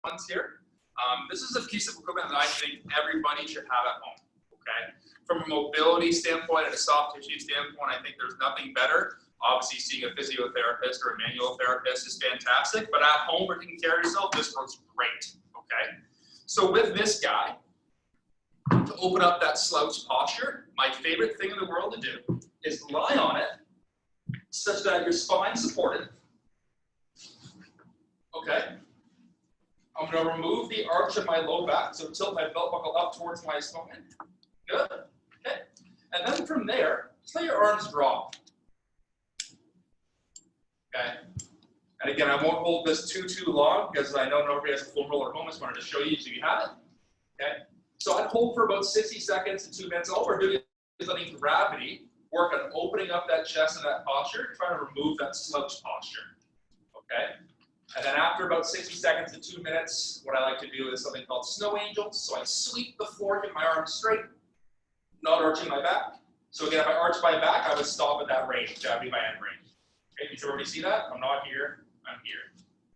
ones here. This is a piece of equipment that I think everybody should have at home, okay? From a mobility standpoint and a soft tissue standpoint, I think there's nothing better. Obviously, seeing a physiotherapist or a manual therapist is fantastic, but at home or taking care of yourself, this works great, okay? So with this guy, to open up that slouch posture, my favorite thing in the world to do is lie on it such that your spine's supported, okay? I'm going to remove the arch of my low back, so tilt my belt buckle up towards my spine. Good, okay? And then from there, just let your arms drop. Okay? And again, I won't hold this too long because I know nobody has a foam roller at home. I just wanted to show you so you have it. Okay? So I'd hold for about 60 seconds to 2 minutes. All we're doing is letting gravity work on opening up that chest and that posture, trying to remove that slouch posture. Okay? And then after about 60 seconds to 2 minutes, what I like to do is something called snow angels. So I sweep the floor, get my arms straight, not arching my back. So again, if I arch my back, I would stop at that range. That would be my end range. Okay, did you already see that? I'm not here, I'm here.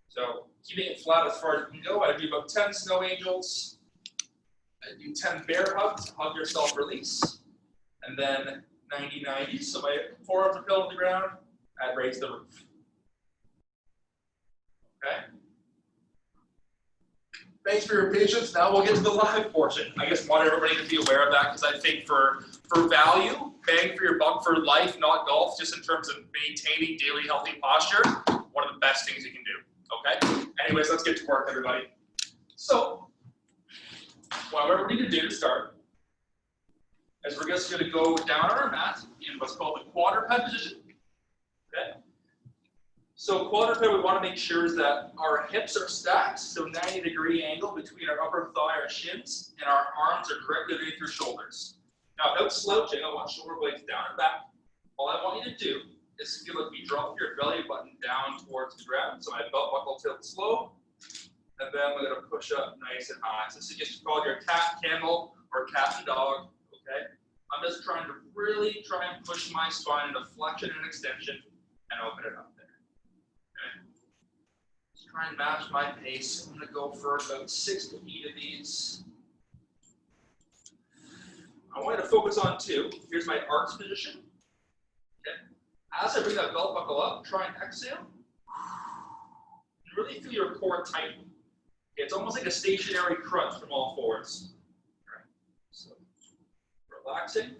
So keeping it flat as far as you can go, I do about 10 snow angels. I do 10 bear hugs, hug yourself, release. And then 90-90, so my forearms are pinned to the ground, I'd raise the roof. Okay? Thanks for your patience. Now we'll get to the live portion. I just want everybody to be aware of that because I think for value, bang for your buck for life, not golf, just in terms of maintaining daily healthy posture, one of the best things you can do. Okay? Anyways, let's get to work, everybody. So, what we're going to do to start is we're just going to go down on our mat in what's called the quadruped position. Okay? So quadruped, we want to make sure is that our hips are stacked, so 90-degree angle between our upper thigh, our shins, and our arms are directly underneath your shoulders. Now, without slouching, I want shoulder blades down and back. All I want you to do is feel like you drop your belly button down towards the ground. So my belt buckle tilts slow, and then we're going to push up nice and high. So this is just called your cat, camel, or cat and dog. Okay? I'm just trying to really try and push my spine into flexion and extension and open it up there. Okay? Just try and match my pace. I'm going to go for about 6 to 8 of these. I want you to focus on 2. Here's my arch position. Okay. As I bring that belt buckle up, try and exhale. And really feel your core tighten. Okay. It's almost like a stationary crunch from all fours. All right. So relaxing.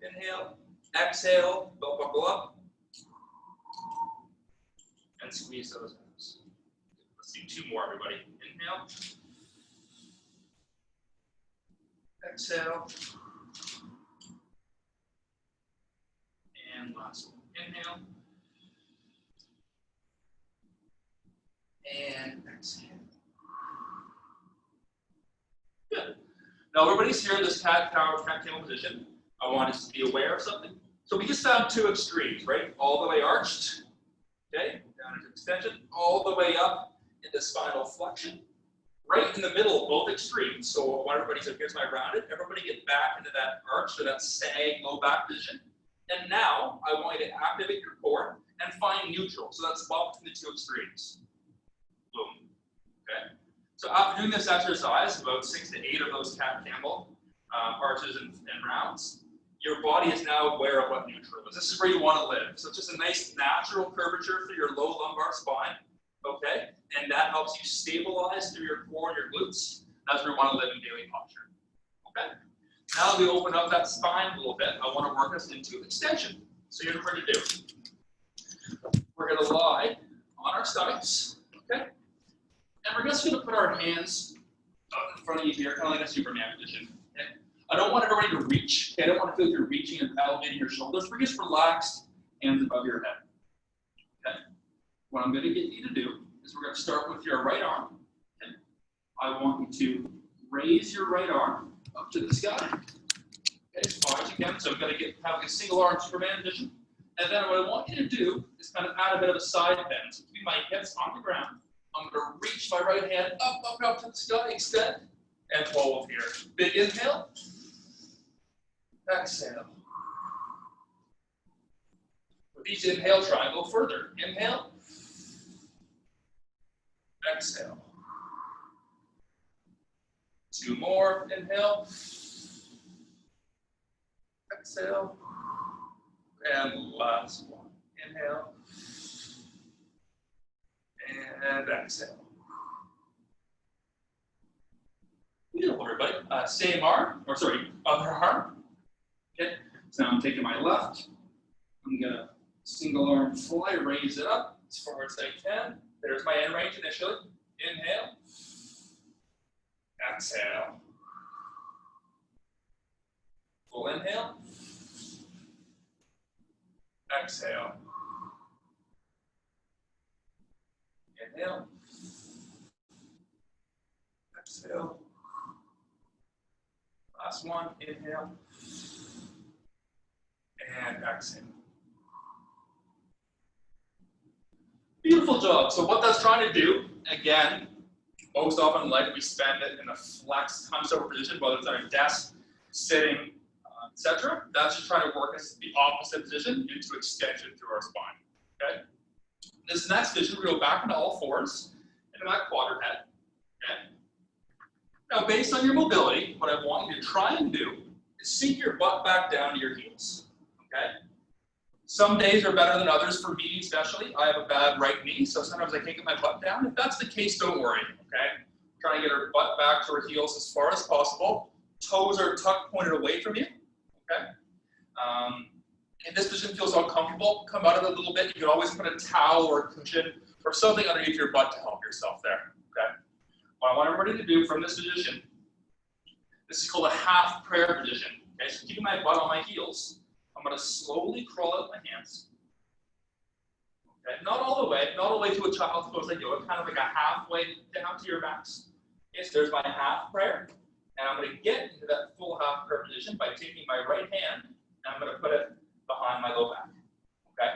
Inhale. Exhale. Belt buckle up. And squeeze those abs. Let's do 2 more, everybody. Inhale. Exhale. And last one. Inhale. And exhale. Good. Now everybody's here in this cat camel position. I want us to be aware of something. So we just found 2 extremes, right? All the way arched, okay, down into extension, all the way up into spinal flexion. Right in the middle of both extremes. So what everybody said, here's my rounded. Everybody get back into that arch, or that sag low back position. And now I want you to activate your core and find neutral. So that's about between the 2 extremes. Boom. Okay. So after doing this exercise, about 6 to 8 of those cat camel arches and rounds, your body is now aware of what neutral is. This is where you want to live. So it's just a nice natural curvature through your low lumbar spine. Okay, and that helps you stabilize through your core and your glutes. That's where we want to live in daily posture. Okay, now that we open up that spine a little bit, I want to work us into extension. So here's what we're going to do. We're going to lie on our stomachs, okay, and we're just going to put our hands up in front of you here, kind of like a Superman position. Okay? I don't want everybody to reach. Okay? I don't want to feel like you're reaching and elevating your shoulders. We're just relaxed, hands above your head. Okay. What I'm going to get you to do is we're going to start with your right arm. Okay. I want you to raise your right arm up to the sky. Okay, as far as you can. So I'm going to have like a single arm Superman position. And then what I want you to do is kind of add a bit of a side bend. So keep my hips on the ground. I'm going to reach my right hand up to the sky, extend, and hold here. Big inhale. Exhale. With each inhale, try and go further. Inhale. Exhale. 2 more, inhale. Exhale. And last one, inhale. And exhale. Beautiful, everybody. Same arm, or sorry, other arm. Okay, so now I'm taking my left. I'm gonna single arm fly, raise it up as far as I can. There's my end range initially. Inhale. Exhale. Full inhale. Exhale. Inhale. Exhale. Last one, inhale. And exhale. Beautiful job. So what that's trying to do, again, most often in life we spend it in a flex hunched over position, whether it's on a desk, sitting, etc. That's just trying to work us the opposite position into extension through our spine. Okay. This next position, we go back into all fours into that quadruped. Okay. Now, based on your mobility, what I want you to try and do is sink your butt back down to your heels. Okay. Some days are better than others. For me, especially, I have a bad right knee, so sometimes I can't get my butt down. If that's the case, don't worry. Okay. Try and get our butt back to our heels as far as possible. Toes are tucked, pointed away from you. Okay. If this position feels uncomfortable, come out of it a little bit. You can always put a towel or a cushion or something underneath your butt to help yourself there. Okay. What I want everybody to do from this position, this is called a half prayer position. Okay, so keeping my butt on my heels, I'm going to slowly crawl out my hands. Okay, not all the way to a child's pose like yoga, kind of like a halfway down to your max. Okay, so there's my half prayer. And I'm going to get into that full half prayer position by taking my right hand and I'm going to put it behind my low back. Okay?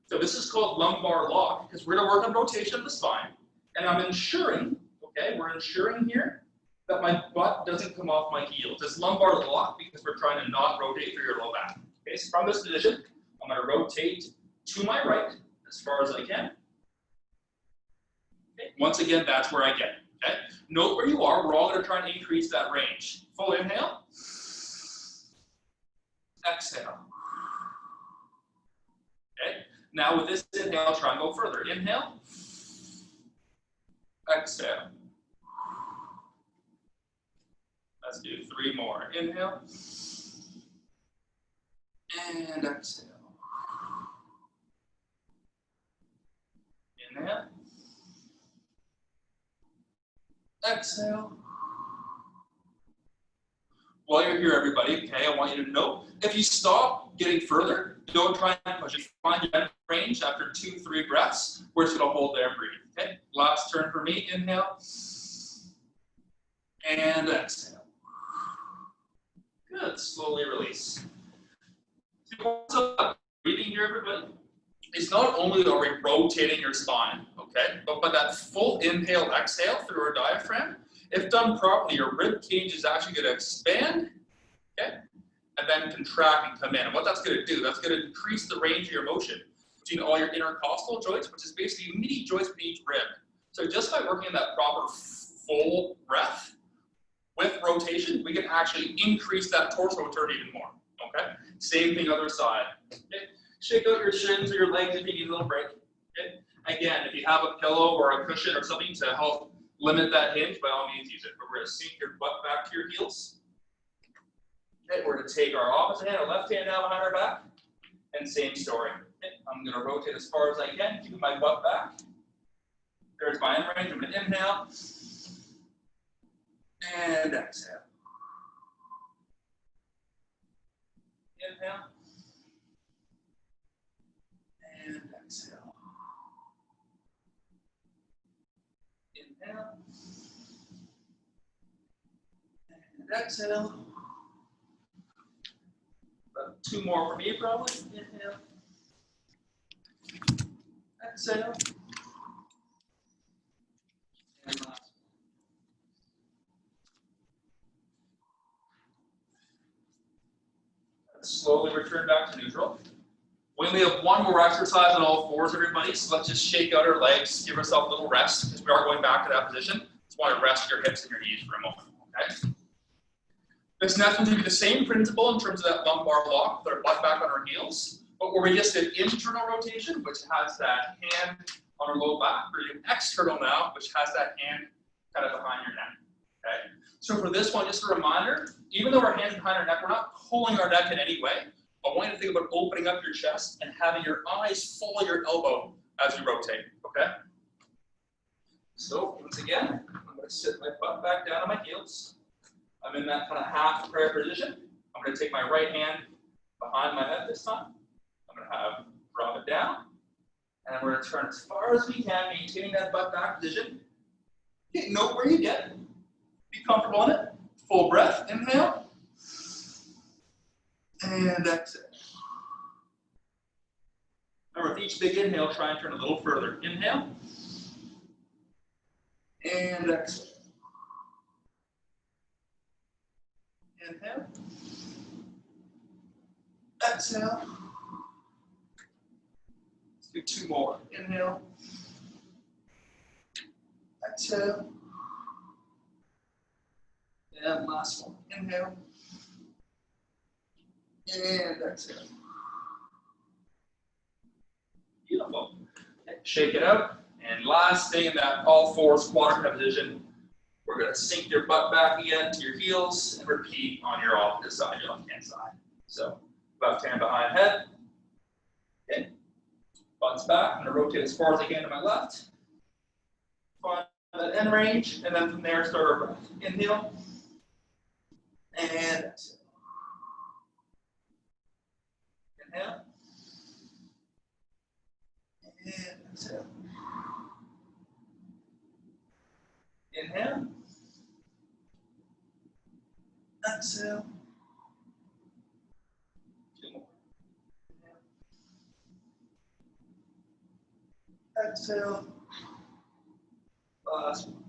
So this is called lumbar lock because we're going to work on rotation of the spine. And I'm ensuring, okay, we're ensuring here that my butt doesn't come off my heels. It's lumbar lock because we're trying to not rotate through your low back. Okay, so from this position, I'm going to rotate to my right as far as I can. Okay, once again, that's where I get it. Okay, note where you are. We're all going to try and increase that range. Full inhale. Exhale. Okay, now with this inhale, try and go further. Inhale. Exhale. Let's do 3 more. Inhale. And exhale. Inhale. Exhale. While you're here, everybody, okay, I want you to know, if you stop getting further, don't try and push it. Find your range after 2-3 breaths. We're just going to hold there and breathe. Okay, last turn for me. Inhale. And exhale. Good. Slowly release. So, breathing here, everybody. It's not only are we rotating your spine, okay, but by that full inhale, exhale through our diaphragm, if done properly, your rib cage is actually going to expand, okay, and then contract and come in. And what that's going to do, that's going to increase the range of your motion between all your intercostal joints, which is basically mini joints between each rib. So just by working in that proper full breath with rotation, we can actually increase that torso turn even more, okay? Same thing other side, okay? Shake out your shins or your legs if you need a little break. Okay? Again, if you have a pillow or a cushion or something to help limit that hinge, by all means use it. But we're going to sink your butt back to your heels. Okay, we're going to take our opposite hand, our left hand down behind our back, and same story. Okay, I'm going to rotate as far as I can, keeping my butt back. There's my end range. I'm going to inhale and exhale. Inhale. And exhale. Inhale. And exhale. About 2 more for me, probably. Inhale. Exhale. And last. Slowly return back to neutral. We only have 1 more exercise on all fours, everybody, so let's just shake out our legs, give ourselves a little rest, because we are going back to that position. Just want to rest your hips and your knees for a moment, Okay? This next one's going to be the same principle in terms of that lumbar lock with our butt back on our heels, but where we just did internal rotation, which has that hand on our low back, we're doing external now, which has that hand kind of behind your neck. Okay? So for this one, just a reminder, even though our hands behind our neck, we're not pulling our neck in any way. I want you to think about opening up your chest and having your eyes follow your elbow as you rotate. Okay? So once again, I'm going to sit my butt back down on my heels. I'm in that kind of half prayer position. I'm going to take my right hand behind my head this time. I'm going to drop it down. And we're going to turn as far as we can, maintaining that butt back position. Okay, note where you get. Be comfortable in it. Full breath. Inhale. And exhale. Remember, with each big inhale, try and turn a little further. Inhale. And exhale. Inhale. Exhale. Let's do two more. Inhale. Exhale. And last one. Inhale. And exhale. Beautiful. Okay, shake it out. And last thing in that all fours quadruped position, we're going to sink your butt back again to your heels and repeat on your opposite side, your left hand side. So left hand behind head. Okay. Butt's back. I'm going to rotate as far as I can to my left. Find that end range, and then from there start our breath. Inhale. And exhale. Inhale. And exhale. Inhale. Exhale. Two more. Inhale. Exhale. Last one.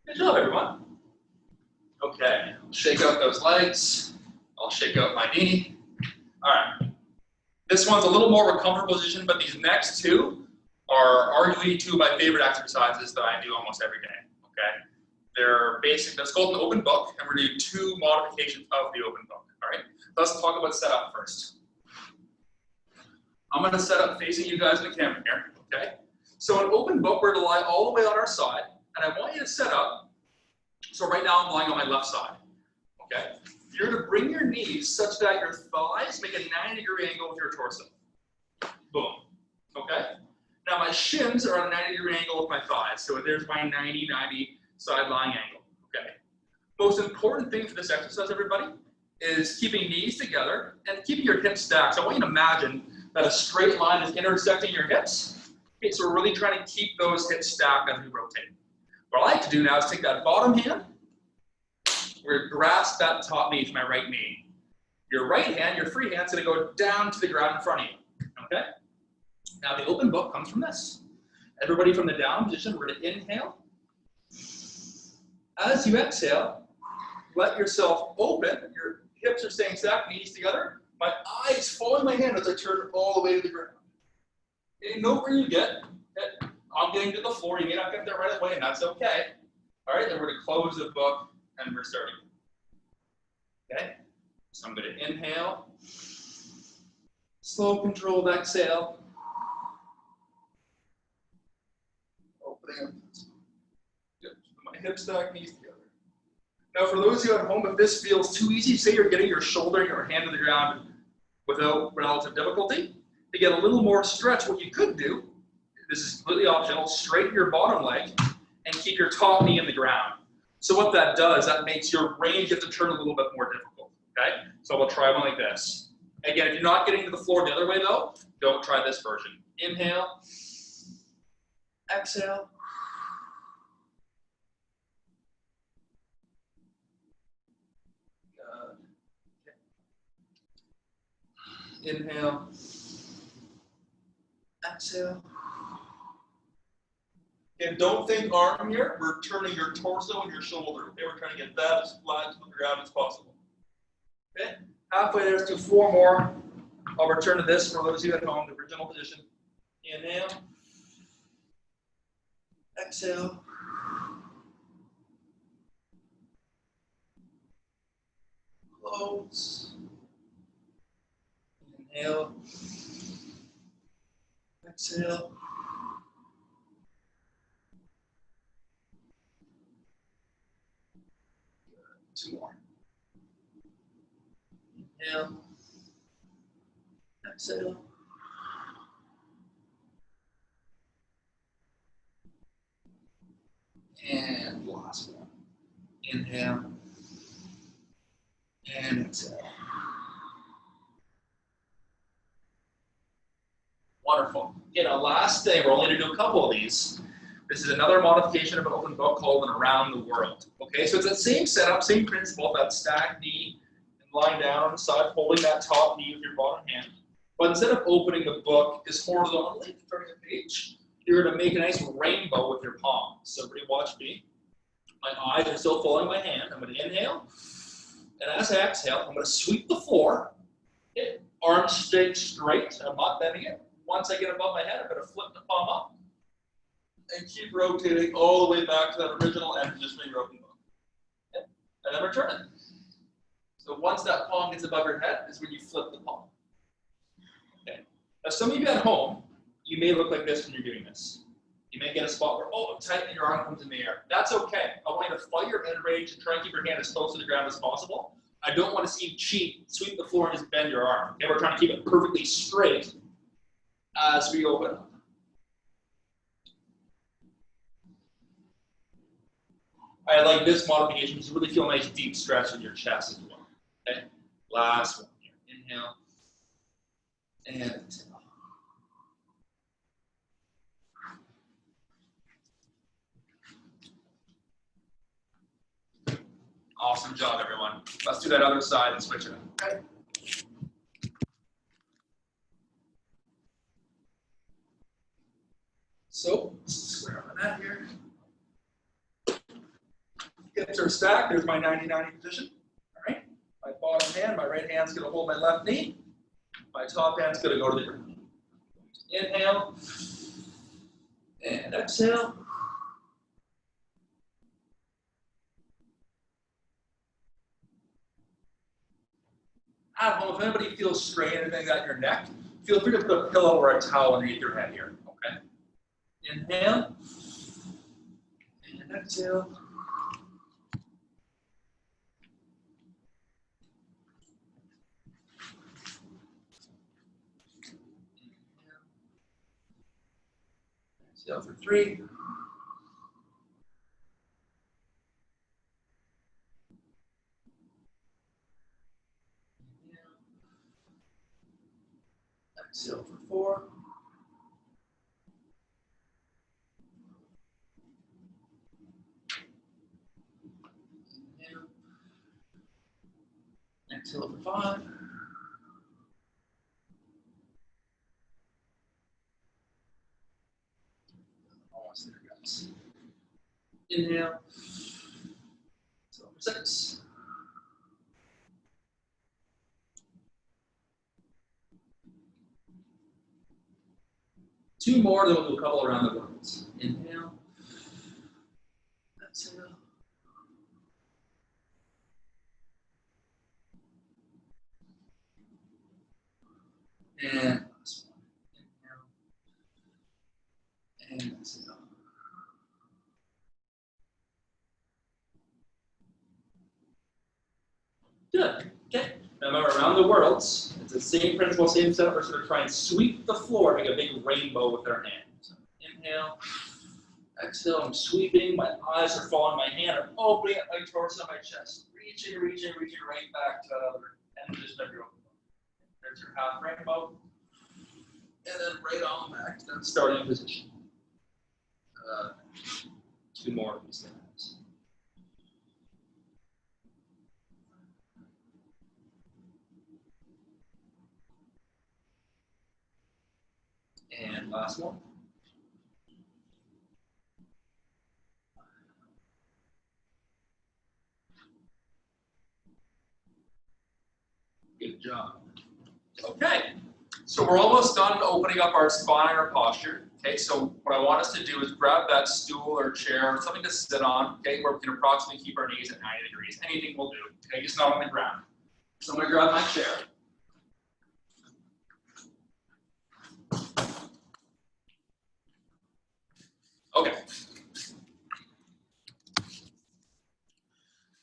Good job, everyone. Okay, shake out those legs. I'll shake out my knee. All right. This one's a little more of a comfortable position, but these next two are arguably two of my favorite exercises that I do almost every day. Okay, they're basic. Let's call it an open book, and we're going to do two modifications of the open book. All right. Let's talk about setup first. I'm going to set up facing you guys in the camera here. Okay. So an open book, we're going to lie all the way on our side, and I want you to set up. So right now I'm lying on my left side. Okay. You're going to bring your knees such that your thighs make a 90-degree angle with your torso. Boom. Okay? Now my shins are on a 90-degree angle with my thighs. So there's my 90-90 side lying angle. Okay? Most important thing for this exercise, everybody, is keeping knees together and keeping your hips stacked. So I want you to imagine that a straight line is intersecting your hips. Okay, so we're really trying to keep those hips stacked as we rotate. What I like to do now is take that bottom hand. We're going to grasp that top knee to my right knee. Your right hand, your free hand, is going to go down to the ground in front of you. Okay? Now the open book comes from this. Everybody from the down position, we're going to inhale. As you exhale, let yourself open. Your hips are staying stacked, knees together. My eyes following my hand as I turn all the way to the ground. Okay, note where you get. Okay. I'm getting to the floor. You may not get there right away, and that's okay. All right, then we're going to close the book. And we're starting. Okay? So I'm going to inhale. Slow, controlled exhale. Opening up. Good. My hips stack, knees together. Now, for those of you at home, if this feels too easy, say you're getting your shoulder and your hand to the ground without relative difficulty, to get a little more stretch, what you could do, this is completely optional, straighten your bottom leg and keep your top knee in the ground. So what that does, that makes your range have to turn a little bit more difficult, okay? So we'll try one like this. Again, if you're not getting to the floor the other way though, don't try this version. Inhale, exhale. Good. Inhale, exhale. And don't think arm here, we're turning your torso and your shoulder. Okay, we're trying to get that as flat to the ground as possible. Okay, halfway there, let's do 4 more. I'll return to this for those of you at home, the original position. Inhale, Exhale. Close. Inhale. Exhale. Two more. Inhale. Exhale. And last one. Inhale. And exhale. Wonderful. Okay, now last thing, we're only going to do a couple of these. This is another modification of an open book called an around the world. Okay, so it's that same setup, same principle, that stacked knee and lying down on the side, holding that top knee with your bottom hand. But instead of opening the book as horizontally, turning the page, you're going to make a nice rainbow with your palm. So everybody watch me. My eyes are still following my hand. I'm going to inhale. And as I exhale, I'm going to sweep the floor. Okay. Arms stay straight. I'm not bending it. Once I get above my head, I'm going to flip the palm up. And keep rotating all the way back to that original and positioning your open book. Okay. And then return it. So once that palm gets above your head is when you flip the palm. Okay. Now some of you at home, you may look like this when you're doing this. You may get a spot where, oh, I'm tight and your arm comes in the air. That's okay. I want you to fight your head range and try and keep your hand as close to the ground as possible. I don't want to see you cheat, sweep the floor, and just bend your arm. Okay, we're trying to keep it perfectly straight as we open up. I like this modification because you really feel a nice deep stretch in your chest as well. Okay, last one here. Inhale and exhale. Awesome job, everyone. Let's do that other side and switch it up. Okay. So, square on that here. Hips are stacked. There's my 90-90 position. All right. My bottom hand, my right hand's going to hold my left knee. My top hand's going to go to the ground. Inhale. And exhale. At home, if anybody feels strain or anything like that in your neck, feel free to put a pillow or a towel underneath your head here. Okay. Inhale. And exhale. Exhale for 3. Exhale for 4. Inhale. Exhale for 5. Almost there, guys. Inhale. Exhale for 6. Two more, then we'll do a couple around the worlds. Inhale. Exhale. And last one. Inhale. And exhale. Good. Okay. Now remember, around the worlds, it's the same principle, same setup. We're going to try and sweep the floor, make a big rainbow with our hand. So inhale. Exhale, I'm sweeping. My eyes are following my hand. I'm opening up my torso, my chest. Reaching right back to that other end of your open book. There's your half rainbow. And then right on back to that starting position. 2 more of these things. And last one. Good job. Okay, So we're almost done opening up our spine and our posture. Okay, so what I want us to do is grab that stool or chair or something to sit on, okay, where we can approximately keep our knees at 90 degrees. Anything will do, okay, just not on the ground. So I'm gonna grab my chair. Okay.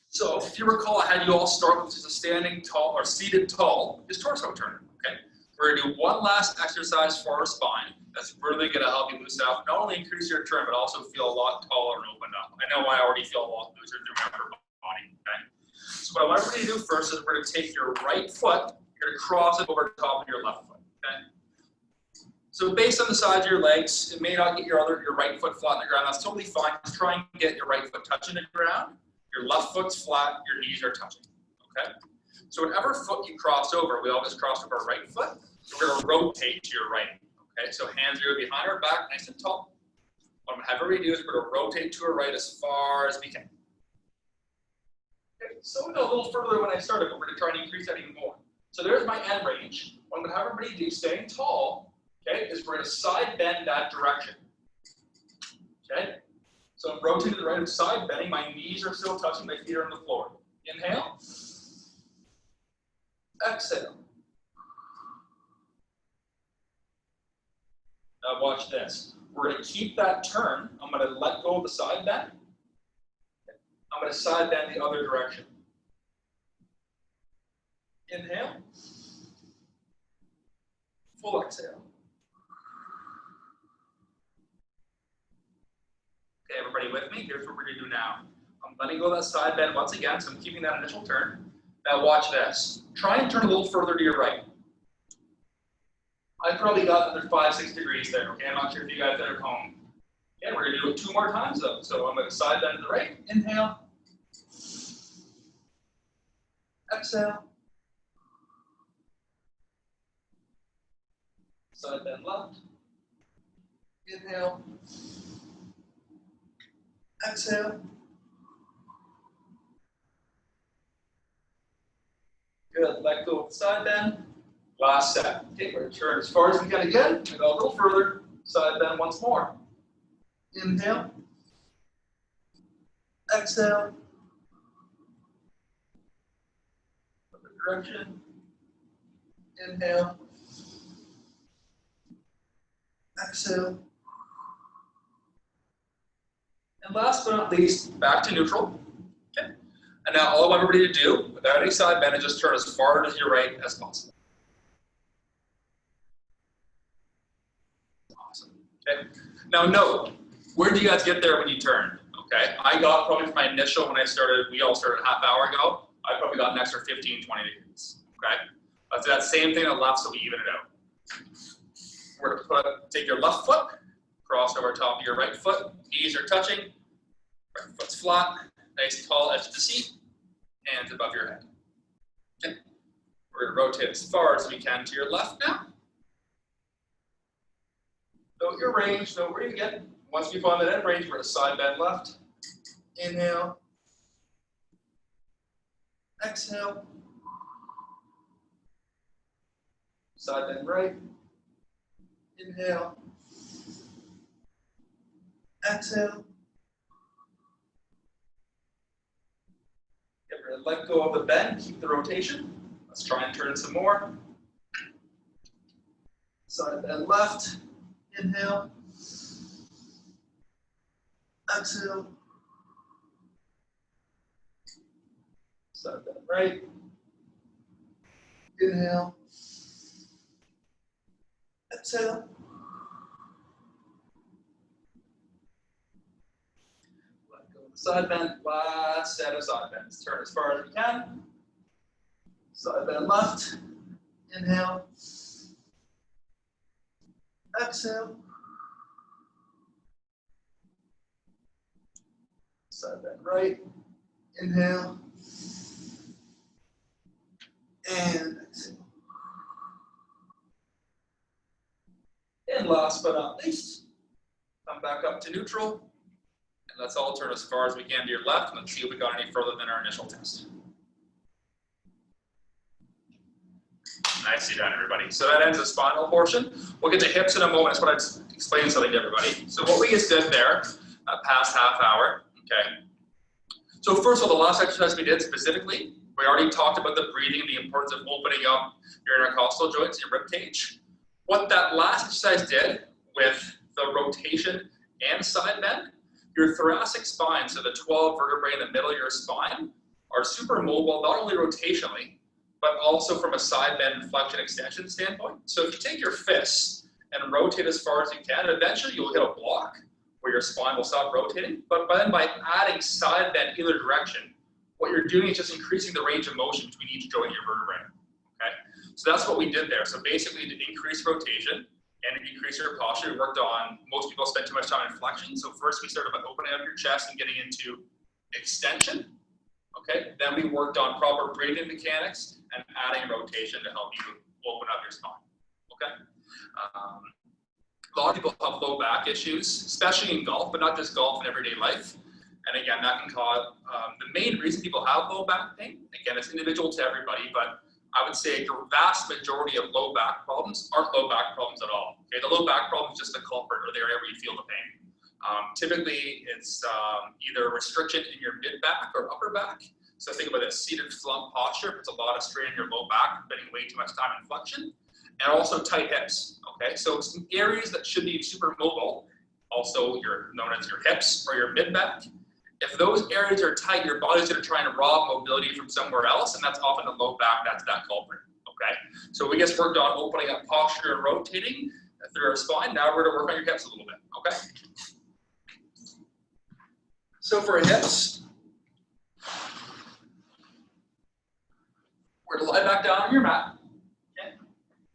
So if you recall, I had you all start with just a standing tall or seated tall, just torso turner, okay? We're gonna do one last exercise for our spine. That's really gonna help you loosen up, not only increase your turn, but also feel a lot taller and open up. I know I already feel a lot looser through my upper body, okay? So what I want everybody to do first is we're gonna take your right foot, you're gonna cross it over the top of your left foot, okay? So based on the size of your legs, it may not get your right foot flat on the ground. That's totally fine. Just try and get your right foot touching the ground. Your left foot's flat, your knees are touching, okay? So whatever foot you cross over, we always cross over our right foot. So we're gonna rotate to your right, okay? So hands are behind our back, nice and tall. What I'm gonna have everybody do is we're gonna rotate to our right as far as we can. Okay, so we go a little further when I started, but we're gonna try and increase that even more. So there's my end range. What I'm gonna have everybody do, staying tall, okay, is we're gonna side bend that direction, okay? So I'm rotating to the right, side bending, my knees are still touching, my feet are on the floor. Inhale, exhale. Now watch this. We're gonna keep that turn. I'm gonna let go of the side bend. I'm gonna side bend the other direction. Inhale, full exhale. Okay, everybody with me? Here's what we're gonna do now. I'm letting go of that side bend once again, so I'm keeping that initial turn. Now watch this. Try and turn a little further to your right. I probably got another 5-6 degrees there, okay? I'm not sure if you guys are at home. Okay, we're gonna do it 2 more times though. So I'm gonna side bend to the right, inhale. Exhale. Side bend left. Inhale. Exhale. Good, let go of the side bend. Last set. Okay, we're gonna turn as far as we can again, and go a little further. Side bend once more. Inhale. Exhale. Other direction. Inhale. Exhale. And last but not least, back to neutral. Okay. And now all I want everybody to do, without any side bend, is just turn as far to your right as possible. Awesome. Okay. Now note, where do you guys get there when you turn? Okay. I got probably from my initial when I started, we all started a half hour ago, I probably got an extra 15, 20 degrees. Okay. Let's do that same thing on the left so we even it out. We're going to take your left foot, cross over top of your right foot, knees are touching, right foot's flat, nice tall edge of the seat, hands above your head. Okay. We're going to rotate as far as we can to your left now. Note your range, note where you get. Once we find that end range, we're going to side bend left. Inhale. Exhale. Side bend right. Inhale. Exhale. Okay, we're going to let go of the bend, keep the rotation. Let's try and turn some more. Side bend left. Inhale. Exhale. Side bend right. Inhale. Exhale. Let go of the side bend. Last set of side bends. Turn as far as we can. Side bend left. Inhale. Exhale. Side bend right. Inhale. And exhale. And last but not least, come back up to neutral. And let's all turn as far as we can to your left. And let's see if we got any further than our initial test. Nicely done, everybody. So that ends the spinal portion. We'll get to hips in a moment. That's what I'd explain something to everybody. So what we just did there, past half hour, okay. So first of all, the last exercise we did specifically, we already talked about the breathing and the importance of opening up your intercostal joints, your rib cage. What that last exercise did with the rotation and side bend, your thoracic spine, so the 12 vertebrae in the middle of your spine, are super mobile, not only rotationally, but also from a side bend flexion extension standpoint. So if you take your fists and rotate as far as you can, eventually you'll hit a block where your spine will stop rotating. But then by adding side bend either direction, what you're doing is just increasing the range of motion between each joint in your vertebrae. Okay? So that's what we did there. So basically, to increase rotation and decrease your posture, we worked on, most people spend too much time in flexion. So first we started by opening up your chest and getting into extension. Okay, then we worked on proper breathing mechanics and adding rotation to help you open up your spine. Okay, a lot of people have low back issues, especially in golf, but not just golf, in everyday life. And again, that can cause the main reason people have low back pain. Again, it's individual to everybody, but I would say the vast majority of low back problems aren't low back problems at all. Okay, the low back problem is just the culprit or the area where you feel the pain. Typically, it's either a restriction in your mid back or upper back. So think about this: seated slump posture puts a lot of strain in your low back, spending way too much time in flexion, and also tight hips. Okay, so some areas that should be super mobile, also known as your hips or your mid back. If those areas are tight, your body's going to try and rob mobility from somewhere else, and that's often the low back. That's that culprit. Okay, so we just worked on opening up posture and rotating through our spine. Now we're going to work on your hips a little bit. Okay. So for hips, we're going to lie back down on your mat. Okay.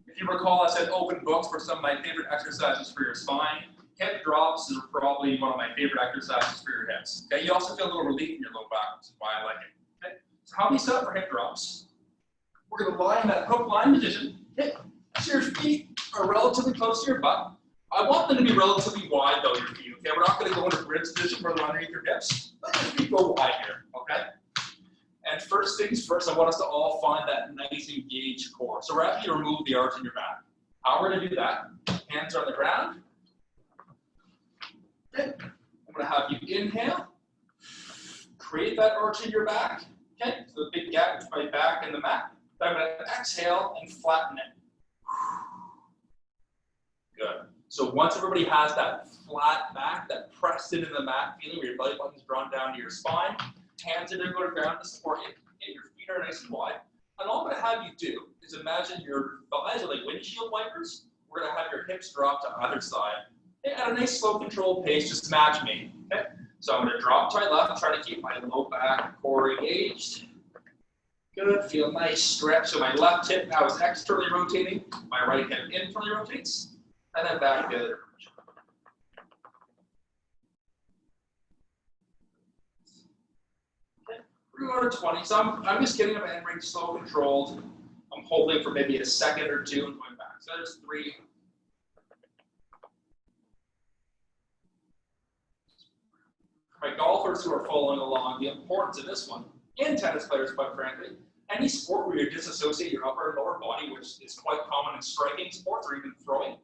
If you recall, I said open books were some of my favorite exercises for your spine. Hip drops is probably one of my favorite exercises for your hips. Okay, you also feel a little relief in your low back, which is why I like it. Okay, so how do we set up for hip drops? We're going to lie in that hook line position. Okay, so your feet are relatively close to your butt. I want them to be relatively wide though, your feet. Okay, we're not going to go into bridge position where they're underneath your hips. Let your feet go wide here. Okay. And first things first, I want us to all find that nice engaged core. So we're actually going to remove the arch in your back. How we're going to do that? Hands are on the ground. Okay. I'm going to have you inhale, create that arch in your back. Okay, so the big gap between my back and the mat. Then I'm going to exhale and flatten it. Good. So once everybody has that flat back, that pressed into the mat feeling where your belly button's drawn down to your spine, hands are going to go to ground to support you. Okay, your feet are nice and wide. And all I'm going to have you do is imagine your thighs are like windshield wipers. We're going to have your hips drop to either side. Okay, at a nice slow controlled pace, just match me. Okay, so I'm going to drop to my left, try to keep my low back core engaged. Good, feel a nice stretch. So my left hip now is externally rotating, my right hip internally rotates, and then back the other direction. Okay, we're going to 20. So I'm just getting up and range slow controlled. I'm holding for maybe a second or two and going back. So there's 3. My golfers who are following along, the importance of this one, and tennis players, quite frankly, any sport where you disassociate your upper and lower body, which is quite common in striking sports or even throwing,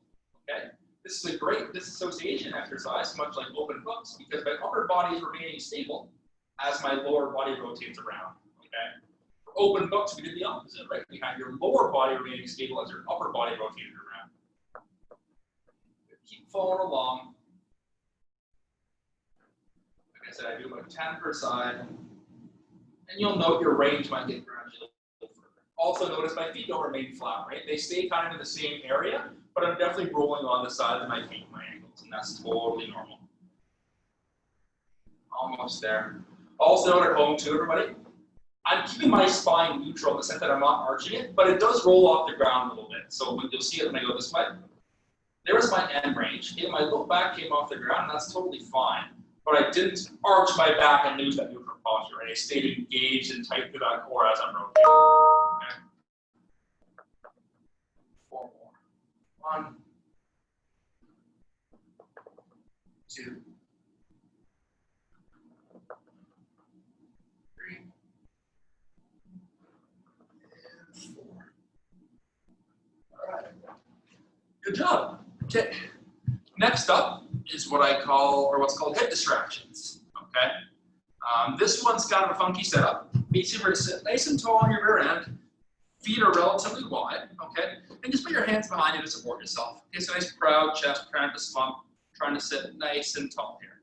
okay? This is a great disassociation exercise, much like open hooks, because my upper body is remaining stable as my lower body rotates around, okay? For open hooks, we did the opposite, right? We had your lower body remaining stable as your upper body rotated around. Keep following along. I said I do about 10 per side, and you'll note your range might get gradually a little further. Also notice my feet don't remain flat, right? They stay kind of in the same area, but I'm definitely rolling on the sides of my feet and my ankles, and that's totally normal. Almost there. Also note at home too, everybody, I'm keeping my spine neutral in the sense that I'm not arching it, but it does roll off the ground a little bit. So you'll see it when I go this way. There's my end range. Okay, my low back came off the ground, and that's totally fine. But I didn't arch my back and lose that neutral posture. Right? I stayed engaged and tight to that core as I'm rotating. Okay. 4 more. 1, 2, 3, and 4. Good job. Okay. Next up is what I call, or what's called hip distractions. Okay. This one's kind of a funky setup. Basically, we're to sit nice and tall on your rear end. Feet are relatively wide. Okay. And just put your hands behind you to support yourself. Okay. So nice proud chest, trying to slump, trying to sit nice and tall here.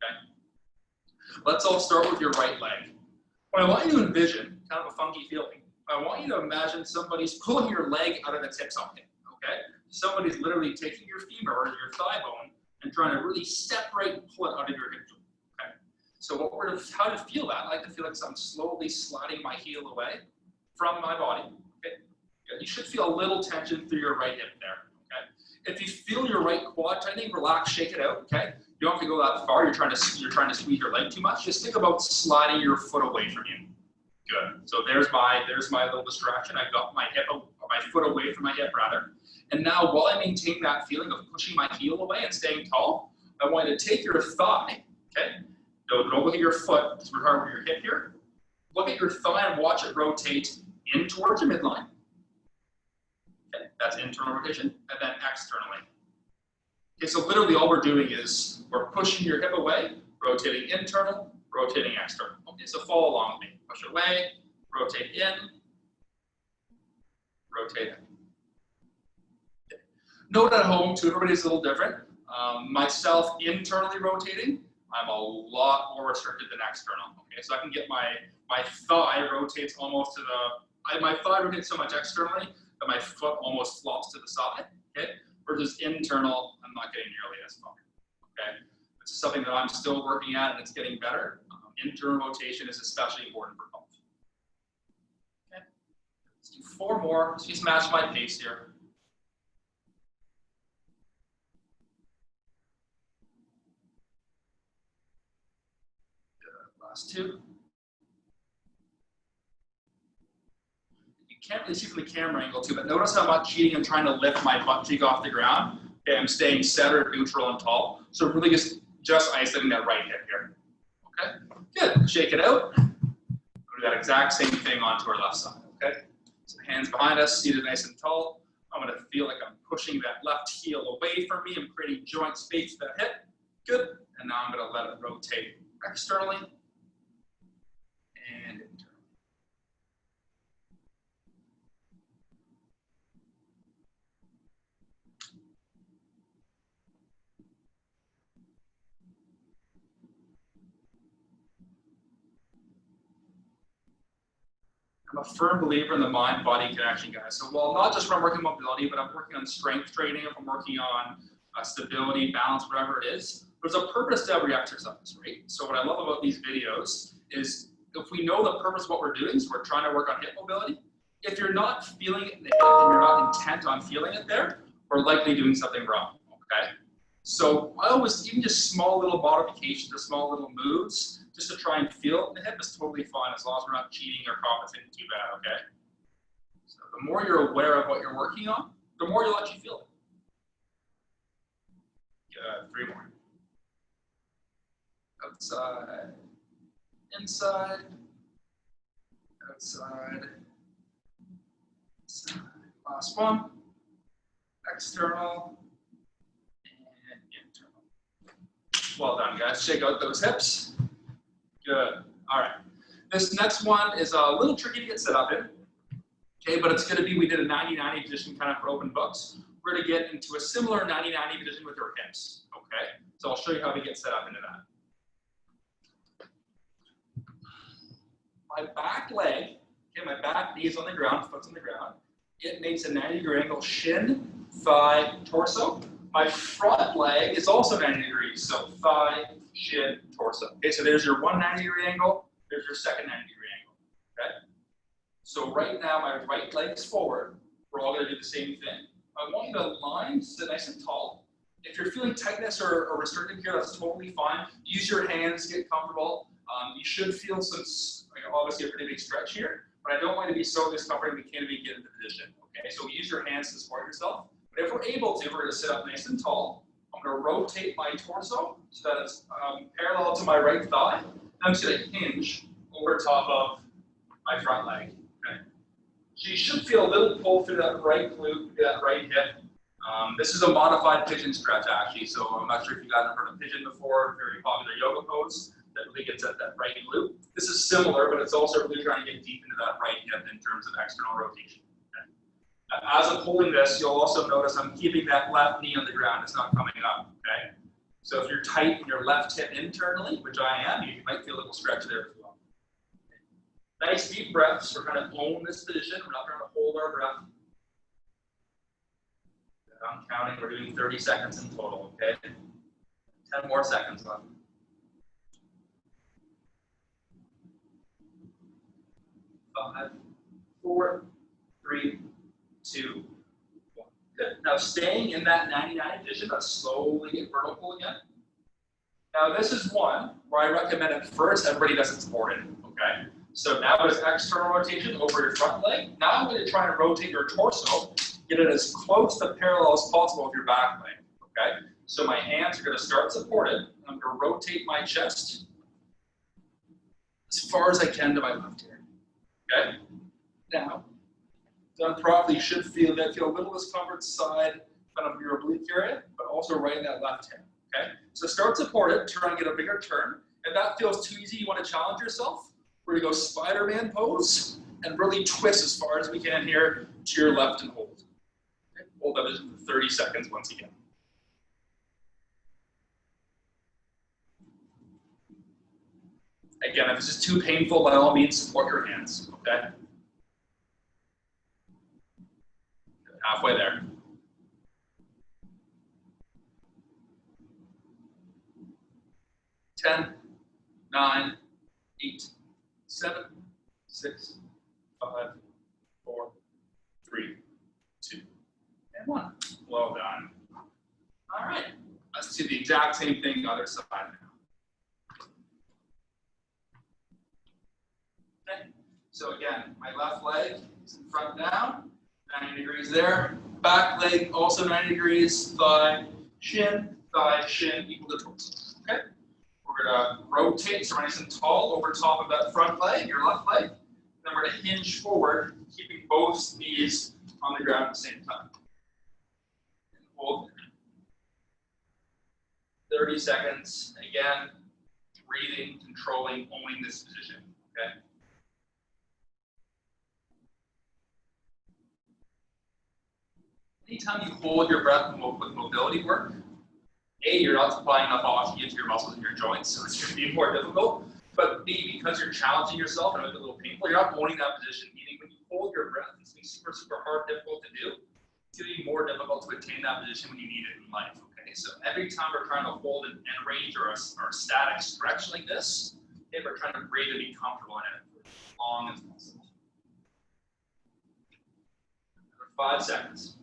Okay. Let's all start with your right leg. What I want you to envision, kind of a funky feeling. I want you to imagine somebody's pulling your leg out of its hip socket. Okay. Somebody's literally taking your femur or your thigh bone and trying to really separate and pull it out of your hip joint. Okay. So how to feel that? I like to feel like I'm slowly sliding my heel away from my body. Okay. You should feel a little tension through your right hip there. Okay. If you feel your right quad tightening, relax, shake it out. Okay. You don't have to go that far. You're trying to squeeze your leg too much. Just think about sliding your foot away from you. Good. So there's my little distraction. I've got my foot away from my hip rather. And now while I maintain that feeling of pushing my heel away and staying tall, I want you to take your thigh, okay? Don't look at your foot, because we're hard with your hip here. Look at your thigh and watch it rotate in towards your midline. Okay, that's internal rotation, and then externally. Okay, so literally all we're doing is we're pushing your hip away, rotating internal, rotating external. Okay, so follow along with me. Push away, rotate in, rotate in. Okay. Note at home, too, everybody's a little different. Myself, internally rotating, I'm a lot more restricted than external. Okay, so I can get my thigh rotates almost to my thigh rotates so much externally that my foot almost flops to the side. Okay, versus internal, I'm not getting nearly as far. Okay, this is something that I'm still working at, and it's getting better. Internal rotation is especially important for both. Okay, let's do 4 more. Let's just match my pace here. Last 2. You can't really see from the camera angle too, but notice how much cheating I'm trying to lift my butt cheek off the ground. Okay, I'm staying centered, neutral, and tall. So really just isolating that right hip here. Okay, good. Shake it out. We'll do that exact same thing onto our left side. Okay, so hands behind us, seated nice and tall. I'm going to feel like I'm pushing that left heel away from me. I'm creating joint space for that hip. Good. And now I'm going to let it rotate externally and internally. I'm a firm believer in the mind-body connection, guys. So, well, not just when I'm working on mobility, but I'm working on strength training, if I'm working on stability, balance, whatever it is, there's a purpose to every exercise, right? So what I love about these videos is if we know the purpose of what we're doing, so we're trying to work on hip mobility, if you're not feeling it in the hip and you're not intent on feeling it there, we're likely doing something wrong, okay? So I always, even just small little modifications or small little moves, just to try and feel it in the hip is totally fine as long as we're not cheating or compensating too bad, okay? So the more you're aware of what you're working on, the more you'll actually feel it. 3 more. Outside, inside, outside, inside. Last one. External and internal. Well done, guys. Shake out those hips. Good. All right. This next one is a little tricky to get set up in. Okay, but it's going to be, we did a 90-90 position kind of for open books. We're going to get into a similar 90-90 position with our hips. Okay, so I'll show you how to get set up into that. My back leg, okay, my back knee is on the ground, foot's on the ground. It makes a 90-degree angle, shin, thigh, torso. My front leg is also 90 degrees, so thigh, shin, torso. Okay, so there's your one 90-degree angle, there's your second 90-degree angle, okay? So right now, my right leg's forward. We're all gonna do the same thing. I want you to line, sit nice and tall. If you're feeling tightness or restricted here, that's totally fine. Use your hands, get comfortable. You should feel some, obviously a pretty big stretch here, but I don't want you to be so discomforted we can't even get into position, okay? So use your hands to support yourself. But if we're able to, we're gonna sit up nice and tall. I'm gonna rotate my torso so that it's parallel to my right thigh. I'm just gonna hinge over top of my front leg, okay? So you should feel a little pull through that right glute, that right hip. This is a modified pigeon stretch actually, so I'm not sure if you guys have heard of pigeon before, very popular yoga pose that really gets at that right glute. This is similar, but it's also really trying to get deep into that right hip in terms of external rotation. Okay? As I'm pulling this, you'll also notice I'm keeping that left knee on the ground, it's not coming up, okay? So if you're tight in your left hip internally, which I am, you might feel a little stretch there as well. Okay. Nice deep breaths, we're going to own this position, we're not trying to hold our breath. I'm counting, we're doing 30 seconds in total, okay? 10 more seconds left. 5, 4, 3, 2, 1. Good. Now staying in that 99 position, let's slowly get vertical again. Now this is one where I recommend at first everybody does it supported, okay? So now there's external rotation over your front leg. Now I'm going to try and rotate your torso. Get it as close to parallel as possible with your back leg, okay? So my hands are going to start supported. I'm going to rotate my chest as far as I can to my left here, okay? Now, done properly, you should feel a little discomfort side kind of your oblique area, but also right in that left hand, okay? So start supported, try and get a bigger turn. If that feels too easy, you want to challenge yourself, we're going to go Spider-Man pose and really twist as far as we can here to your left and hold. Hold that position for 30 seconds once again. Again, if this is too painful, by all means, support your hands, okay? Halfway there. 10, 9, 8, 7, 6, 5, 4, 3, 2, and 1. Well done. All right, let's do the exact same thing other side now. Okay, so again, my left leg is in front down, 90 degrees there. Back leg also 90 degrees, thigh, shin, equal to torso. Okay, we're gonna rotate so we're nice and tall over top of that front leg, your left leg. Then we're gonna hinge forward, keeping both knees on the ground at the same time. Hold 30 seconds. Again, breathing, controlling, owning this position. Okay. Anytime you hold your breath with mobility work, A, you're not supplying enough oxygen to your muscles and your joints, so it's going to be more difficult. But B, because you're challenging yourself and it's a little painful, you're not owning that position. Meaning when you hold your breath, it's going to be super, super hard, difficult to do. It's going to be more difficult to attain that position when you need it in life, okay? So every time we're trying to hold an end range or a static stretch like this, okay, we're trying to breathe and be comfortable in it for as long as possible. 5 seconds.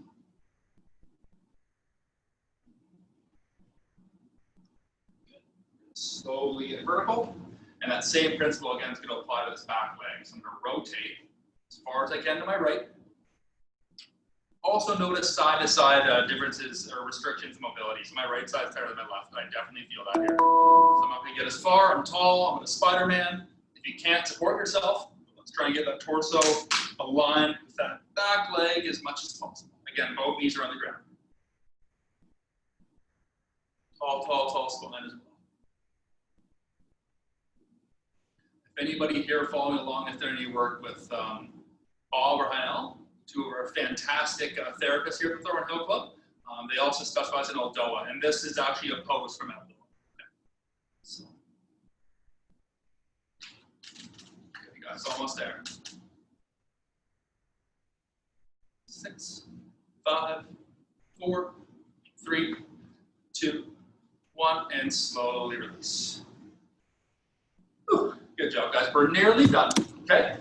Slowly get vertical. And that same principle again is going to apply to this back leg. So I'm going to rotate as far as I can to my right. Also notice side-to-side differences or restrictions in mobility. So my right side is tighter than my left, and I definitely feel that here. So I'm not going to get as far, I'm tall, I'm going to Spider-Man. If you can't support yourself, let's try and get that torso aligned with that back leg as much as possible. Again, both knees are on the ground. Tall, tall, tall spine as well. If anybody here following along, if there any work with Bob or Hanel, two of our fantastic therapists here at the Thornton Hill Club. They also specialize in Aldoa, and this is actually a pose from Aldoa. Okay. So, okay, guys, almost there. 6, 5, 4, 3, 2, 1, and slowly release. Ooh, good job, guys. We're nearly done. Okay.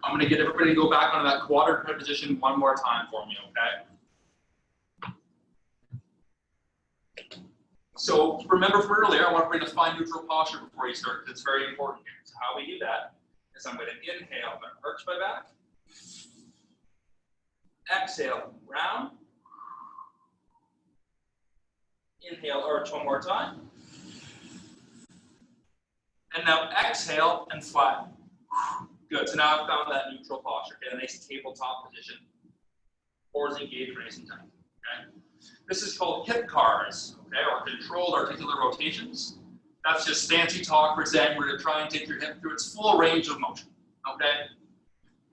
I'm going to get everybody to go back onto that quadrant position one more time for me, okay? So remember from earlier, I want everybody to find neutral posture before you start, because it's very important here. So how we do that is I'm going to inhale, I'm going to arch my back. Exhale, round. Inhale, arch one more time. And now exhale and flatten. Good, so now I've found that neutral posture, okay, a nice tabletop position. Core is engaged, nice and tight, This is called hip cars, okay, or controlled articular rotations. That's just fancy talk for saying we're going to try and take your hip through its full range of motion, okay?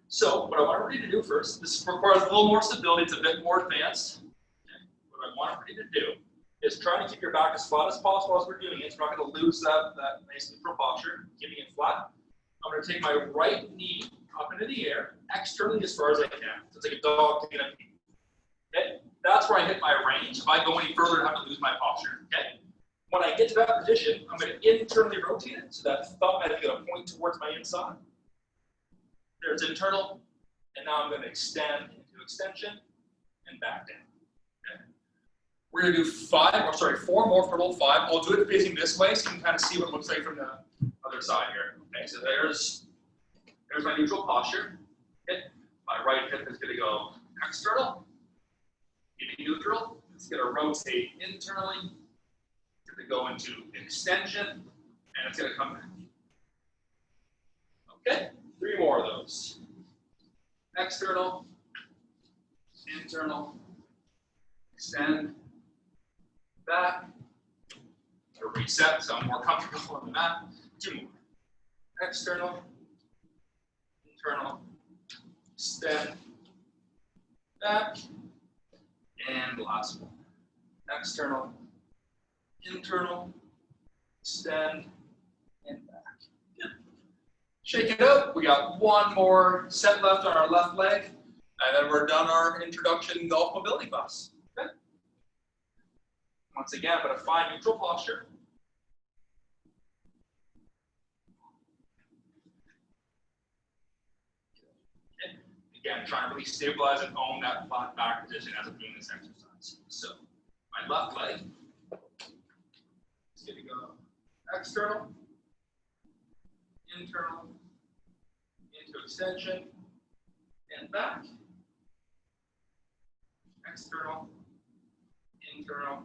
So what I want everybody to do first, this requires a little more stability, it's a bit more advanced. Okay? What I want everybody to do is try to keep your back as flat as possible as we're doing it. So we're not going to lose that nice neutral posture, keeping it flat. I'm going to take my right knee up into the air, externally as far as I can. So it's like a dog taking a pee. Okay? That's where I hit my range. If I go any further, I have to lose my posture. Okay? When I get to that position, I'm going to internally rotate it. So that thumb is going to point towards my inside. There's internal. And now I'm going to extend into extension and back down. Okay? We're going to do 4 more for total 5. I'll do it facing this way so you can kind of see what it looks like from the other side here. Okay, so there's my neutral posture. Okay. My right hip is going to go external, keeping neutral. It's going to rotate internally. It's going to go into extension, and it's going to come back. Okay, 3 more of those. External, internal, extend, back. To reset so I'm more comfortable on the mat. 2 more. External, internal, extend, back, and last one. External, internal, extend, and back. Good. Shake it out. We got 1 more set left on our left leg, and then we're done our introduction golf mobility class. Okay. Once again, but a fine neutral posture. Again, trying to really stabilize and own that flat back position as I'm doing this exercise. So, my left leg is going to go external, internal, into extension, and back. External, internal,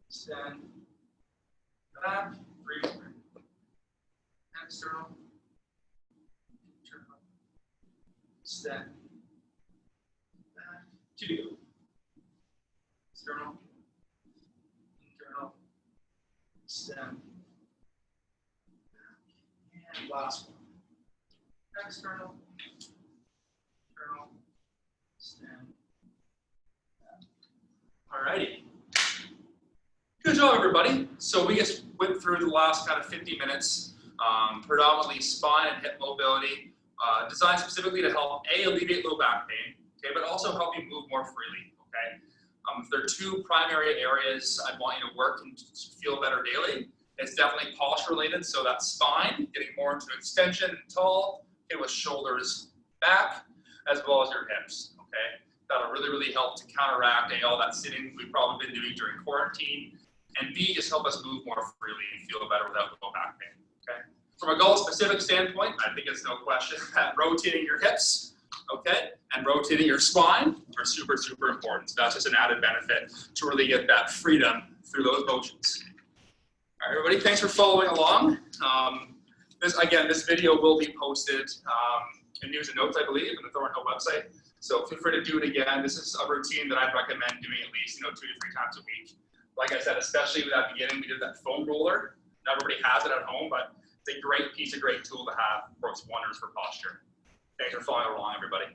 extend, back. 3 more. External, internal, extend, back. 2 to go. External, internal, extend, back. And last one. External, internal, extend, back. Alrighty. Good job, everybody. So we just went through the last kind of 50 minutes, predominantly spine and hip mobility, designed specifically to help alleviate low back pain, okay, but also help you move more freely, okay. If there are 2 primary areas I want you to work and feel better daily, it's definitely posture related. So that's spine, getting more into extension and tall, okay, with shoulders back, as well as your hips, okay. That'll really, really help to counteract all that sitting we've probably been doing during quarantine. And B, just help us move more freely and feel better without low back pain, okay? From a goal-specific standpoint, I think it's no question that rotating your hips, okay, and rotating your spine are super, super important. So that's just an added benefit to really get that freedom through those motions. All right, everybody, thanks for following along. This video will be posted in news and notes, I believe, in the Thornhill website. So feel free to do it again. This is a routine that I'd recommend doing at least 2 to 3 times a week. Like I said, especially with that beginning, we did that foam roller. Not everybody has it at home, but it's a great piece, a great tool to have. Works wonders for posture. Thanks for following along, everybody.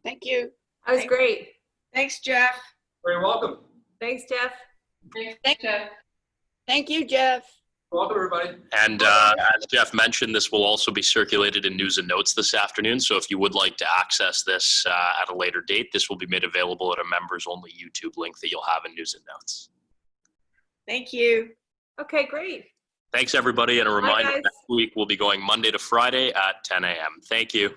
Thank you. That was great. Thanks, Jeff. Very welcome. Thanks, Jeff. Thanks, Jeff. Thank you, Jeff. Welcome, everybody. And as Jeff mentioned, this will also be circulated in news and notes this afternoon. So if you would like to access this at a later date, this will be made available at a members-only YouTube link that you'll have in news and notes. Thank you. Okay, great. Thanks, everybody. And a reminder, guys. next week we'll be going Monday to Friday at 10 a.m. Thank you.